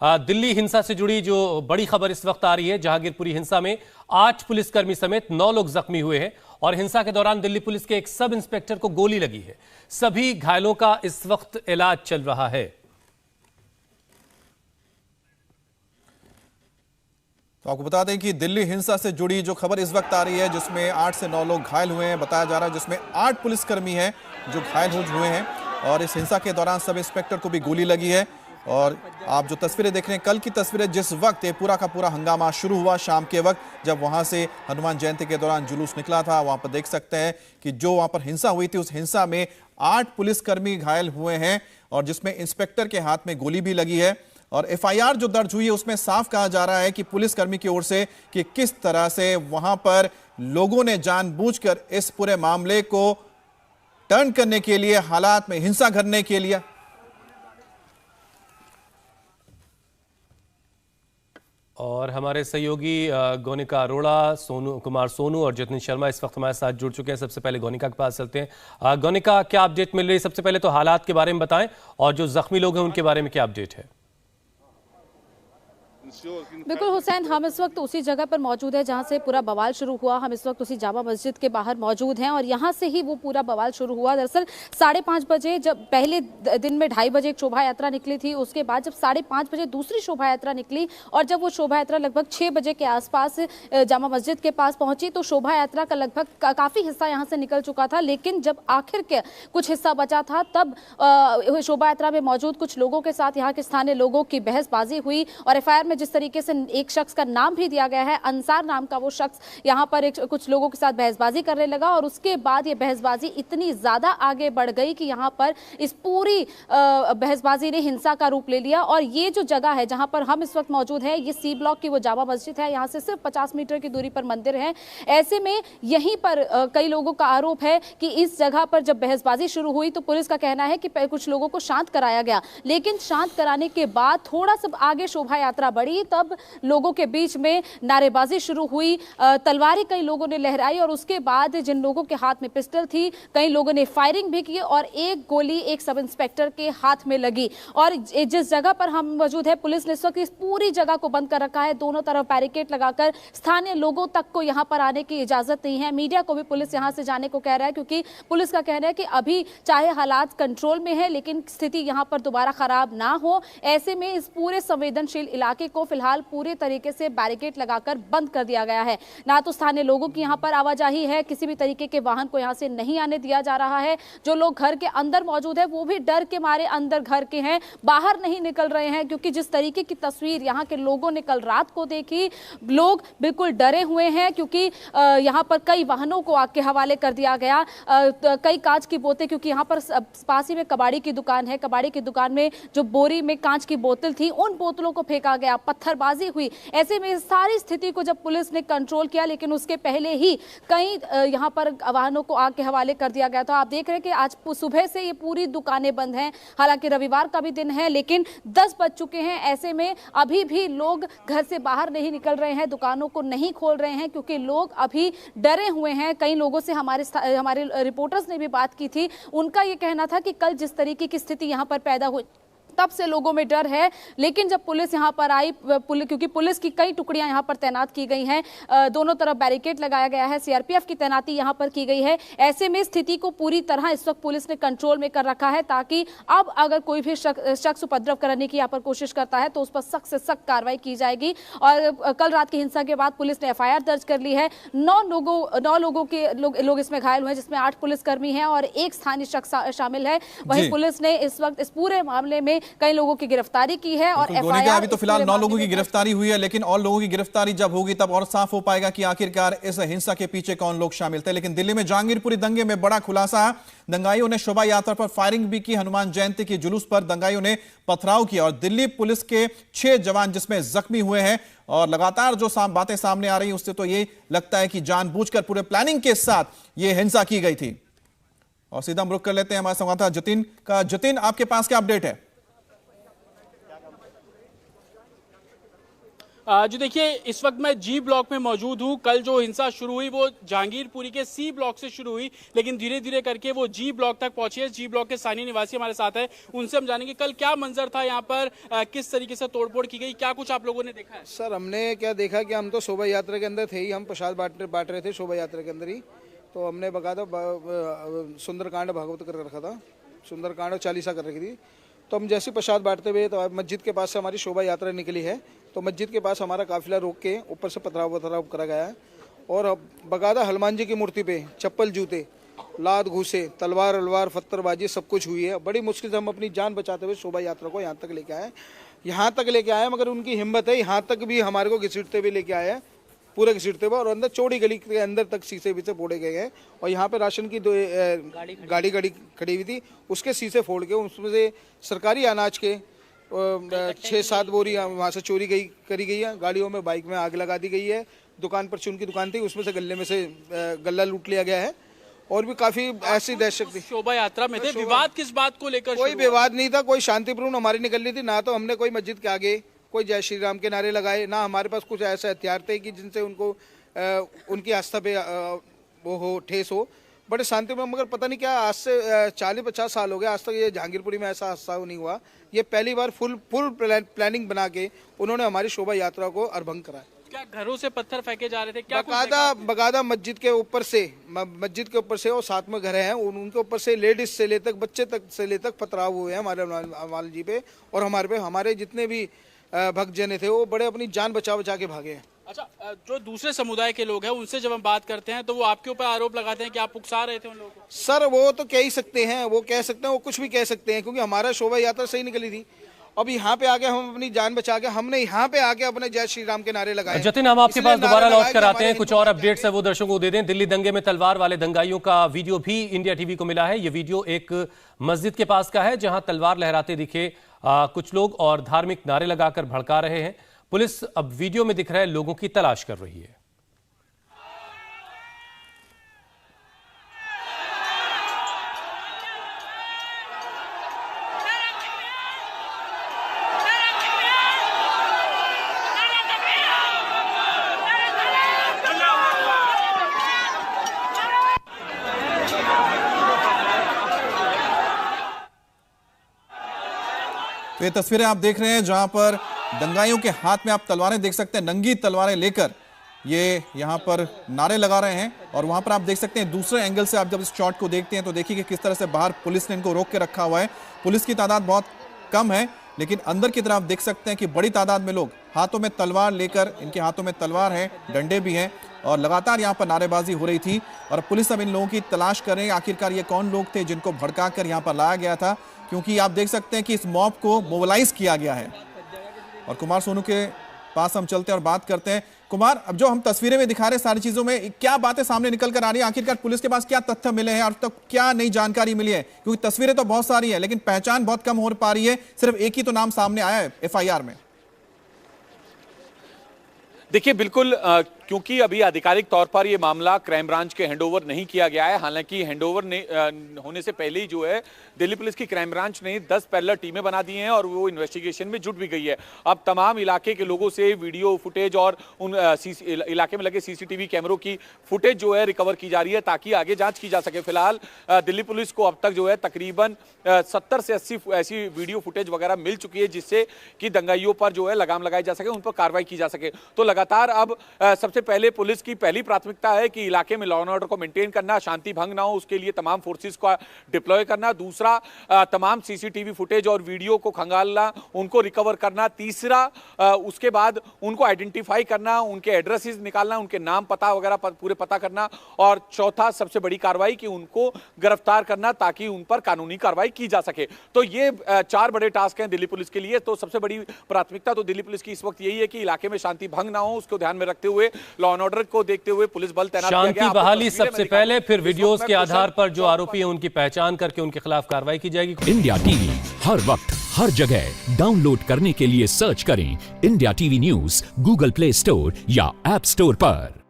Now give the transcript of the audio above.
दिल्ली हिंसा से जुड़ी जो बड़ी खबर इस वक्त आ रही है, जहांगीरपुरी हिंसा में 8 पुलिसकर्मी समेत 9 लोग जख्मी हुए हैं और हिंसा के दौरान दिल्ली पुलिस के एक सब इंस्पेक्टर को गोली लगी है। सभी घायलों का इस वक्त इलाज चल रहा है। तो आपको बता दें कि दिल्ली हिंसा से जुड़ी जो खबर इस वक्त आ रही है, जिसमें 8 से 9 लोग घायल हुए हैं, बताया जा रहा है, जिसमें 8 पुलिसकर्मी हैं जो घायल हुए हैं और इस हिंसा के दौरान सब इंस्पेक्टर को भी गोली लगी है। और आप जो तस्वीरें देख रहे हैं, कल की तस्वीरें, जिस वक्त ये पूरा का पूरा हंगामा शुरू हुआ शाम के वक्त, जब वहां से हनुमान जयंती के दौरान जुलूस निकला था, वहां पर देख सकते हैं कि जो वहां पर हिंसा हुई थी, उस हिंसा में 8 पुलिसकर्मी घायल हुए हैं और जिसमें इंस्पेक्टर के हाथ में गोली भी लगी है। और एफआईआर जो दर्ज हुई है उसमें साफ कहा जा रहा है कि पुलिसकर्मी की ओर से कि किस तरह से वहां पर लोगों ने जानबूझकर इस पूरे मामले को टर्न करने के लिए, हालात में हिंसा करने के लिए। और हमारे सहयोगी गोनिका अरोड़ा, सोनू कुमार सोनू और जतिन शर्मा इस वक्त हमारे साथ जुड़ चुके हैं। सबसे पहले गोनिका के पास चलते हैं। गोनिका, क्या अपडेट मिल रही है? सबसे पहले तो हालात के बारे में बताएं और जो जख्मी लोग हैं उनके बारे में क्या अपडेट है? बिल्कुल हुसैन, हम इस वक्त उसी जगह पर मौजूद है जहां से पूरा बवाल शुरू हुआ। हम इस वक्त उसी जामा मस्जिद के बाहर मौजूद हैं और यहां से ही वो पूरा बवाल शुरू हुआ। दरअसल 5:30 बजे, जब पहले दिन में 2:30 बजे एक शोभा यात्रा निकली थी, उसके बाद जब 5:30 बजे दूसरी शोभा यात्रा निकली और जब वो शोभा यात्रा लगभग 6 बजे के आसपास जामा मस्जिद के पास पहुंची तो शोभा यात्रा का लगभग काफी हिस्सा यहाँ से निकल चुका था। लेकिन जब आखिर के कुछ हिस्सा बचा था तब शोभा यात्रा में मौजूद कुछ लोगों के साथ यहाँ के स्थानीय लोगों की बहसबाजी हुई और एफआईआर में जिस तरीके से एक शख्स का नाम भी दिया गया है, अंसार नाम का वो शख्स, यहाँ पर कुछ लोगों के साथ बहसबाजी करने लगा और उसके बाद ये बहसबाजी इतनी ज्यादा आगे बढ़ गई कि यहाँ पर इस पूरी बहसबाजी ने हिंसा का रूप ले लिया। और ये जो जगह है जहाँ पर हम इस वक्त मौजूद है, ये सी ब्लॉक की वो जामा मस्जिद है। यहाँ से सिर्फ 50 मीटर की दूरी पर मंदिर है। ऐसे में यहीं पर कई लोगों का आरोप है कि इस जगह पर जब बहसबाजी शुरू हुई तो पुलिस का कहना है कि कुछ लोगों को शांत कराया गया, लेकिन शांत कराने के बाद थोड़ा सा आगे शोभा यात्रा बढ़ी, तब लोगों के बीच में नारेबाजी शुरू हुई, तलवारें कई लोगों ने लहराई और उसके बाद जिन लोगों के हाथ में पिस्टल थी, कई लोगों ने फायरिंग भी की और एक गोली एक सब इंस्पेक्टर के हाथ में लगी। और जिस जगह पर हम मौजूद है, पुलिस ने इस वक्त इस पूरी जगह को बंद कर रखा है। दोनों तरफ बैरिकेड लगाकर स्थानीय लोगों तक को यहां पर आने की इजाजत नहीं है। मीडिया को भी पुलिस यहां से जाने को कह रहा है, क्योंकि पुलिस का कहना है कि अभी चाहे हालात कंट्रोल में है लेकिन स्थिति यहां पर दोबारा खराब ना हो। ऐसे में इस पूरे संवेदनशील इलाके को फिलहाल पूरे तरीके से बैरिकेड लगाकर बंद कर दिया गया है। ना तो स्थानीय लोगों की यहां पर आवाजाही है, किसी भी तरीके के वाहन को यहां से नहीं आने दिया जा रहा है। जो लोग घर के अंदर मौजूद है वो भी डर के मारे अंदर घर के हैं, बाहर नहीं निकल रहे हैं, क्योंकि जिस तरीके की तस्वीर यहां के लोगों ने कल रात को देखी, लोग बिल्कुल डरे हुए हैं। क्योंकि यहां पर कई वाहनों को आग के हवाले कर दिया गया, कई कांच की बोतलें, क्योंकि यहां पर पास ही में कबाड़ी की दुकान है, कबाड़ी की दुकान में जो बोरी में कांच की बोतल थी उन बोतलों को फेंका गया, पत्थरबाजी हुई। ऐसे में सारी स्थिति को जब पुलिस ने कंट्रोल किया, लेकिन उसके पहले ही कई यहां पर वाहनों को आग के हवाले कर दिया गया। तो आप देख रहे हैं कि आज सुबह से ये पूरी दुकानें बंद हैं। हालांकि रविवार का भी दिन है, लेकिन 10 बज चुके हैं। ऐसे में अभी भी लोग घर से बाहर नहीं निकल रहे हैं, दुकानों को नहीं खोल रहे हैं, क्योंकि लोग अभी डरे हुए हैं। कई लोगों से हमारे रिपोर्टर्स ने भी बात की थी, उनका ये कहना था कि कल जिस तरीके की स्थिति यहां पर पैदा हुई तब से लोगों में डर है। लेकिन जब पुलिस यहां पर आई, क्योंकि पुलिस की कई टुकड़ियां यहां पर तैनात की गई हैं, दोनों तरफ बैरिकेड लगाया गया है, सीआरपीएफ की तैनाती यहां पर की गई है। ऐसे में स्थिति को पूरी तरह इस वक्त पुलिस ने कंट्रोल में कर रखा है, ताकि अब अगर कोई भी शख्स उपद्रव करने की यहां पर कोशिश करता है तो उस पर सख्त से सख्त कार्रवाई की जाएगी। और कल रात की हिंसा के बाद पुलिस ने एफआईआर दर्ज कर ली है। 9 लोग इसमें घायल हुए हैं, जिसमें 8 पुलिसकर्मी हैं और एक स्थानीय शख्स शामिल है। वहीं पुलिस ने इस वक्त इस पूरे मामले में कई लोगों की गिरफ्तारी की है और एफआईआर अभी तो फिलहाल 9 लोगों की गिरफ्तारी हुई है, लेकिन और लोगों की गिरफ्तारी जब होगी तब और साफ हो पाएगा कि आखिरकार इस हिंसा के पीछे कौन लोग शामिल थे। लेकिन दिल्ली में जहांगीरपुरी दंगे में बड़ा खुलासा, दंगाइयों ने शोभा यात्रा पर फायरिंग भी की। हनुमान जयंती के जुलूस पर दंगाइयों ने पथराव किया और दिल्ली पुलिस के 6 जवान जिसमें जख्मी हुए हैं। और लगातार जो बातें सामने आ रही हैं उससे तो ये लगता है कि जानबूझकर पूरे प्लानिंग के साथ ये हिंसा की गई थी। और सीधा हम रुख कर लेते हैं हमारे संवाददाता जतिन का। जतिन, आपके पास क्या अपडेट है? जो देखिए इस वक्त मैं जी ब्लॉक में मौजूद हूँ। कल जो हिंसा शुरू हुई वो जहांगीरपुरी के सी ब्लॉक से शुरू हुई, लेकिन धीरे धीरे करके वो जी ब्लॉक तक पहुंची है। जी ब्लॉक के स्थानीय निवासी हमारे साथ है, उनसे हम जानेंगे कल क्या मंजर था यहाँ पर, किस तरीके से तोड़फोड़ की गई, क्या कुछ आप लोगों ने देखा है? सर हमने क्या देखा कि हम तो शोभा यात्रा के अंदर थे ही, हम प्रसाद बांट रहे थे शोभा यात्रा के अंदर ही। तो हमने बकायदा सुंदरकांड भागवत कर रखा था, सुंदरकांड और चालीसा कर रखी थी। तो हम जैसे प्रसाद बांटते हुए तो मस्जिद के पास से हमारी शोभा यात्रा निकली है, तो मस्जिद के पास हमारा काफिला रोक के ऊपर से पथराव करा गया है। और बकायदा हनुमान जी की मूर्ति पे चप्पल, जूते, लात, घूसे, तलवार अलवार, पत्थरबाजी सब कुछ हुई है। बड़ी मुश्किल से हम अपनी जान बचाते हुए शोभा यात्रा को यहाँ तक लेके आए, मगर उनकी हिम्मत है, यहाँ तक भी हमारे को घसीटते हुए लेके आए हैं, पूरे घसीटते हुए। और अंदर चौड़ी गली के अंदर तक शीशे विशे फोड़े गए हैं। और यहाँ पे राशन की गाड़ी खड़ी हुई थी, उसके शीशे फोड़ के उसमें से सरकारी अनाज के 6-7 बोरी वहाँ से चोरी करी गई है। गाड़ियों में, बाइक में आग लगा दी गई है। दुकान पर चून की दुकान थी, उसमें से गले में से गल्ला लूट लिया गया है। और भी काफी ऐसी दहशत थी। शोभा यात्रा में थे, विवाद किस बात को लेकर? कोई विवाद नहीं था, कोई शांतिपूर्ण हमारी निकलनी थी। ना तो हमने कोई मस्जिद के आगे कोई जय श्री राम के नारे लगाए, ना हमारे पास कुछ ऐसे हथियार थे कि जिनसे उनको उनकी आस्था पे वो हो, ठेस हो। बड़े शांति में, मगर पता नहीं क्या आज से 40-50 साल हो गए, आज तक ये जहांगीरपुरी में ऐसा हादसा नहीं हुआ। ये पहली बार फुल प्लानिंग बना के उन्होंने हमारी शोभा यात्रा को अरभंग कराया। क्या घरों से पत्थर फेंके जा रहे थे? क्या बकायदा मस्जिद के ऊपर से और साथ में घर हैं, उनके ऊपर से लेडीज से ले तक, बच्चे तक से ले तक पथराव हुए हैं हमारे जी पे और हमारे जितने भी भक्तजन थे वो बड़े अपनी जान बचा के भागे हैं। अच्छा, जो दूसरे समुदाय के लोग हैं उनसे जब हम बात करते हैं तो वो आपके ऊपर आरोप लगाते हैं कि आप उकसा रहे थे उन लोगों को। सर वो तो कह ही सकते हैं, वो कह सकते हैं, वो कुछ भी कह सकते हैं, क्योंकि हमारा शोभा यात्रा सही निकली थी। अब यहाँ पे आके हम अपनी जान बचा के हमने यहाँ पे आके अपने जय श्री राम के नारे लगाए। जतिन, हम आपके पास दोबारा लौट कर आते हैं, कुछ और अपडेट्स है वो दर्शकों को दे दें। दिल्ली दंगे में तलवार वाले दंगाइयों का वीडियो भी इंडिया टीवी को मिला है। ये वीडियो एक मस्जिद के पास का है जहां तलवार लहराते दिखे कुछ लोग और धार्मिक नारे लगाकर भड़का रहे हैं। पुलिस अब वीडियो में दिख रहे लोगों की तलाश कर रही है। तो ये तस्वीरें आप देख रहे हैं जहां पर दंगाइयों के हाथ में आप तलवारें देख सकते हैं, नंगी तलवारें लेकर ये यहां पर नारे लगा रहे हैं। और वहां पर आप देख सकते हैं दूसरे एंगल से, आप जब इस शॉट को देखते हैं तो देखिए कि किस तरह से बाहर पुलिस ने इनको रोक के रखा हुआ है। पुलिस की तादाद बहुत कम है, लेकिन अंदर की तरफ देख सकते हैं कि बड़ी तादाद में लोग हाथों में तलवार लेकर, इनके हाथों में तलवार है, डंडे भी हैं और लगातार यहाँ पर नारेबाजी हो रही थी। और पुलिस अब इन लोगों की तलाश कर रही है, आखिरकार ये कौन लोग थे जिनको भड़का कर यहाँ पर लाया गया था, क्योंकि आप देख सकते हैं कि इस मॉब को मोबिलाइज किया गया है। और कुमार सोनू के पास हम चलते हैं और बात करते हैं। कुमार, अब जो हम तस्वीरें में दिखा रहे हैं सारी चीजों में क्या बातें सामने निकल कर आ रही है? आखिरकार पुलिस के पास क्या तथ्य मिले हैं और तक क्या नई जानकारी मिली है? क्योंकि तस्वीरें तो बहुत सारी है लेकिन पहचान बहुत कम हो पा रही है। सिर्फ एक ही तो नाम सामने आया है FIR में। देखिए बिल्कुल, क्योंकि अभी आधिकारिक तौर पर ये मामला क्राइम ब्रांच के हैंडओवर नहीं किया गया है। हालांकि हैंडओवर होने से पहले ही जो है दिल्ली पुलिस की क्राइम ब्रांच ने 10 पैरेलल टीमें बना दी हैं और वो इन्वेस्टिगेशन में जुट भी गई है। अब तमाम इलाके के लोगों से वीडियो फुटेज और उन इलाके में लगे CCTV कैमरों की फुटेज जो है रिकवर की जा रही है ताकि आगे जांच की जा सके। फिलहाल दिल्ली पुलिस को अब तक जो है तकरीबन 70 से 80 ऐसी वीडियो फुटेज वगैरह मिल चुकी है जिससे कि दंगाइयों पर जो है लगाम लगाई जा सके, उन पर कार्रवाई की जा सके। तो लगातार अब सबसे पहले पुलिस की पहली प्राथमिकता है कि इलाके में लॉ एंड ऑर्डर को मेंटेन करना, शांति भंग ना हो उसके लिए तमाम फोर्सेस को डिप्लॉय करना। दूसरा, तमाम CCTV फुटेज और वीडियो को खंगालना, उनको रिकवर करना। तीसरा, उसके बाद उनको आइडेंटिफाई करना, उनके एड्रेसेस निकालना, उनके नाम पता वगैरह पूरे पता करना। और चौथा सबसे बड़ी कार्रवाई कि उनको गिरफ्तार करना ताकि उन पर कानूनी कार्रवाई की जा सके। तो ये 4 बड़े टास्क हैं दिल्ली पुलिस के लिए। तो सबसे बड़ी प्राथमिकता तो दिल्ली पुलिस की इस वक्त यही है कि इलाके में शांति भंग ना हो, उसको ध्यान में रखते हुए लॉ एंड ऑर्डर को देखते हुए पुलिस बल तैनात किया गया। शांति बहाली सबसे पहले, फिर वीडियोस के आधार पर जो आरोपी हैं उनकी पहचान करके उनके खिलाफ कार्रवाई की जाएगी। इंडिया टीवी हर वक्त हर जगह डाउनलोड करने के लिए सर्च करें India TV news Google play store या ऐप स्टोर पर।